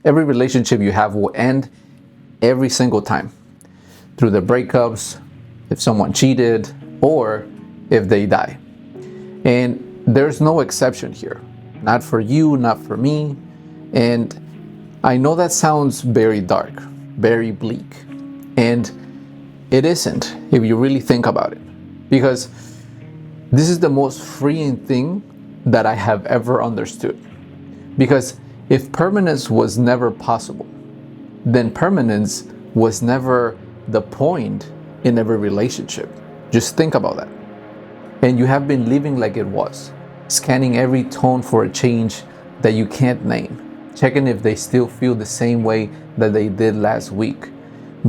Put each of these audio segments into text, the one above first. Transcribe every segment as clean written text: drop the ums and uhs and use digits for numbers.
Every relationship you have will end every single time through the breakups, if someone cheated, or if they die. And there's no exception here. Not for you, not for me. And I know that sounds very dark, very bleak. And it isn't if you really think about it. Because this is the most freeing thing that I have ever understood. Because if permanence was never possible, then permanence was never the point in every relationship. Just think about that. And you have been living like it was, scanning every tone for a change that you can't name, checking if they still feel the same way that they did last week,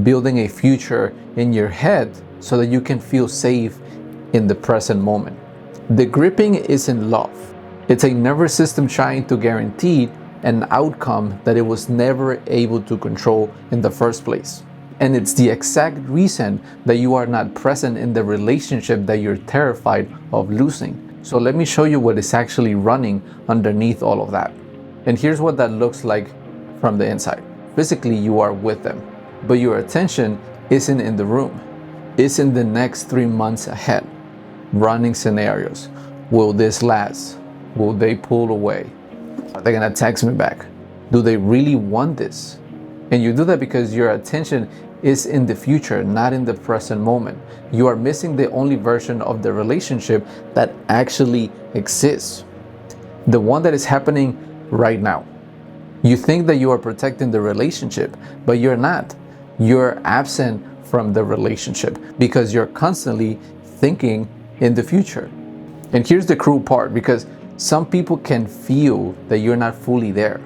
building a future in your head so that you can feel safe in the present moment. The gripping isn't love. It's a nervous system trying to guarantee an outcome that it was never able to control in the first place. And it's the exact reason that you are not present in the relationship that you're terrified of losing. So let me show you what is actually running underneath all of that. And here's what that looks like from the inside. Physically, you are with them, but your attention isn't in the room. It's in the next 3 months ahead. Running scenarios. Will this last? Will they pull away? Are they gonna text me back? Do they really want this? And you do that because your attention is in the future, not in the present moment. You are missing the only version of the relationship that actually exists. The one that is happening right now. You think that you are protecting the relationship, but you're not. You're absent from the relationship because you're constantly thinking in the future. And here's the cruel part, because some people can feel that you're not fully there.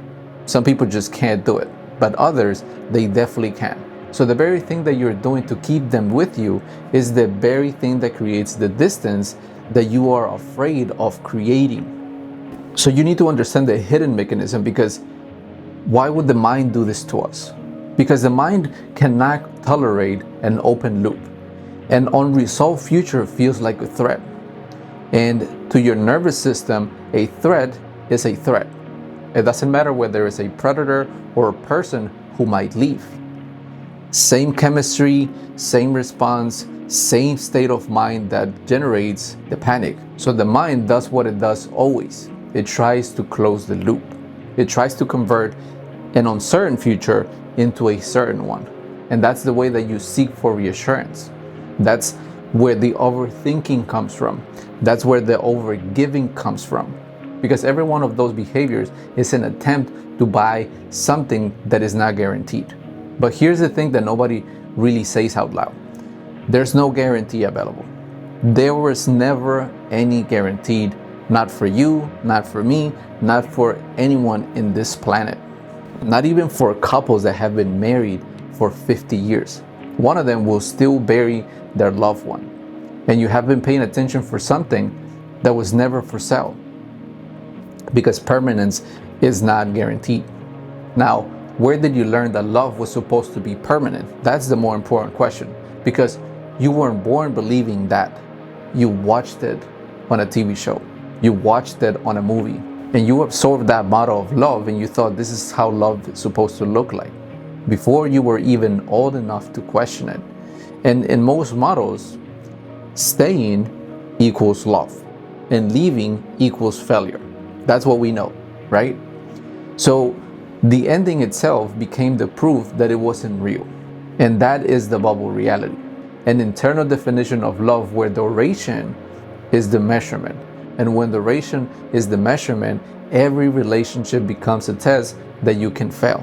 Some people just can't do it, but others, they definitely can. So the very thing that you're doing to keep them with you is the very thing that creates the distance that you are afraid of creating. So you need to understand the hidden mechanism, because why would the mind do this to us? Because the mind cannot tolerate an open loop. An unresolved future feels like a threat. And to your nervous system, a threat is a threat. It doesn't matter whether it's a predator or a person who might leave. Same chemistry, same response, same state of mind that generates the panic. So the mind does what it does always. It tries to close the loop. It tries to convert an uncertain future into a certain one. And that's the way that you seek for reassurance. That's where the overthinking comes from. That's where the overgiving comes from. Because every one of those behaviors is an attempt to buy something that is not guaranteed. But here's the thing that nobody really says out loud. There's no guarantee available. There was never any guaranteed, not for you, not for me, not for anyone in this planet. Not even for couples that have been married for 50 years. One of them will still bury their loved one. And you have been paying attention for something that was never for sale. Because permanence is not guaranteed. Now, where did you learn that love was supposed to be permanent? That's the more important question. Because you weren't born believing that. You watched it on a TV show. You watched it on a movie. And you absorbed that model of love, and you thought this is how love is supposed to look like, before you were even old enough to question it. And in most models, staying equals love, and leaving equals failure. That's what we know, right? So the ending itself became the proof that it wasn't real. And that is the bubble reality, an internal definition of love where duration is the measurement. And when duration is the measurement, every relationship becomes a test that you can fail.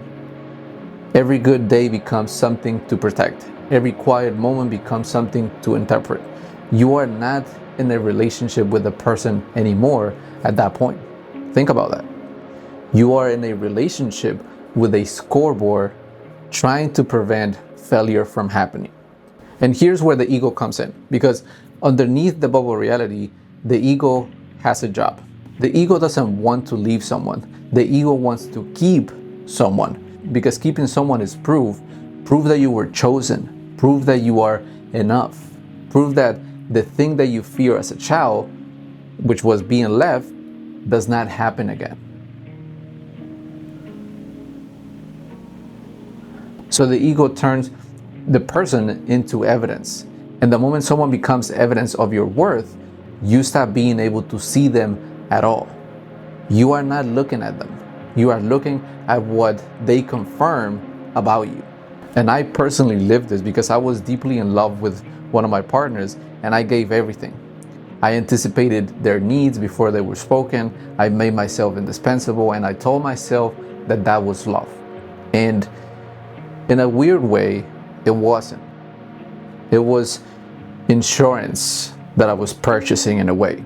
Every good day becomes something to protect. Every quiet moment becomes something to interpret. You are not in a relationship with a person anymore at that point. Think about that. You are in a relationship with a scoreboard trying to prevent failure from happening. And here's where the ego comes in, because underneath the bubble reality, the ego has a job. The ego doesn't want to leave someone. The ego wants to keep someone, because keeping someone is proof that you were chosen, proof that you are enough, proof that the thing that you fear as a child, which was being left, does not happen again. So the ego turns the person into evidence. And the moment someone becomes evidence of your worth, you stop being able to see them at all. You are not looking at them. You are looking at what they confirm about you. And I personally lived this because I was deeply in love with one of my partners and I gave everything. I anticipated their needs before they were spoken. I made myself indispensable and I told myself that that was love. And in a weird way, it wasn't. It was insurance that I was purchasing in a way.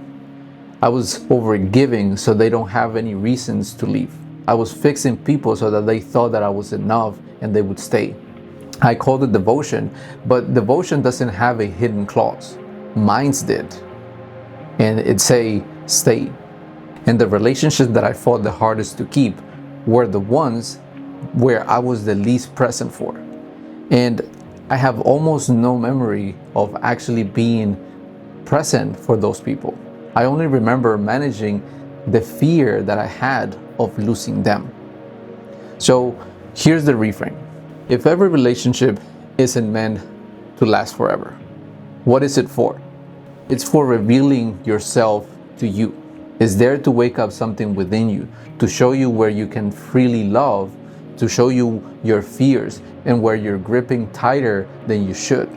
I was overgiving so they don't have any reasons to leave. I was fixing people so that they thought that I was enough and they would stay. I called it devotion, but devotion doesn't have a hidden clause. Mine's did. And it say stay. And the relationships that I fought the hardest to keep were the ones where I was the least present for. And I have almost no memory of actually being present for those people. I only remember managing the fear that I had of losing them. So here's the reframe. If every relationship isn't meant to last forever, what is it for? It's for revealing yourself to you. It's there to wake up something within you, to show you where you can freely love, to show you your fears and where you're gripping tighter than you should.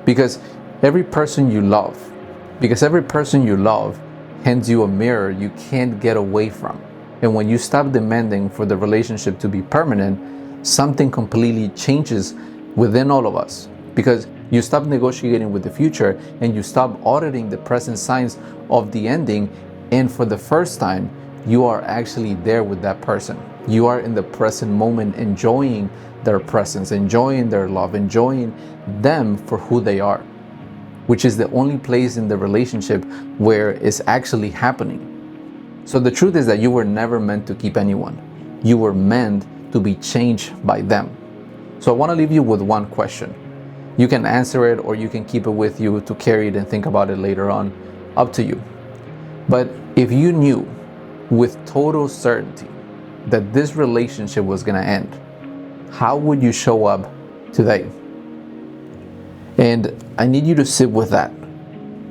Because every person you love hands you a mirror you can't get away from. And when you stop demanding for the relationship to be permanent, something completely changes within all of us. Because you stop negotiating with the future and you stop auditing the present signs of the ending. And for the first time, you are actually there with that person. You are in the present moment, enjoying their presence, enjoying their love, enjoying them for who they are, which is the only place in the relationship where it's actually happening. So the truth is that you were never meant to keep anyone. You were meant to be changed by them. So I want to leave you with one question. You can answer it or you can keep it with you to carry it and think about it later on. Up to you. But if you knew with total certainty that this relationship was going to end, how would you show up today? And I need you to sit with that,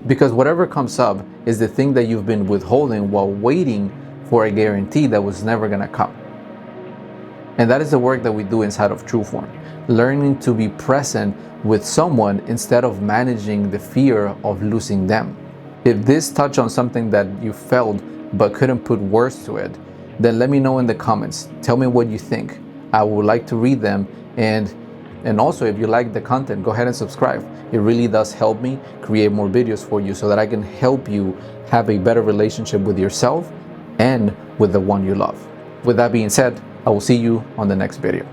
because whatever comes up is the thing that you've been withholding while waiting for a guarantee that was never going to come. And that is the work that we do inside of True Form, learning to be present with someone instead of managing the fear of losing them. If this touched on something that you felt but couldn't put words to it, then let me know in the comments. Tell me what you think. I would like to read them. And also, if you like the content, go ahead and subscribe. It really does help me create more videos for you so that I can help you have a better relationship with yourself and with the one you love. With that being said, I will see you on the next video.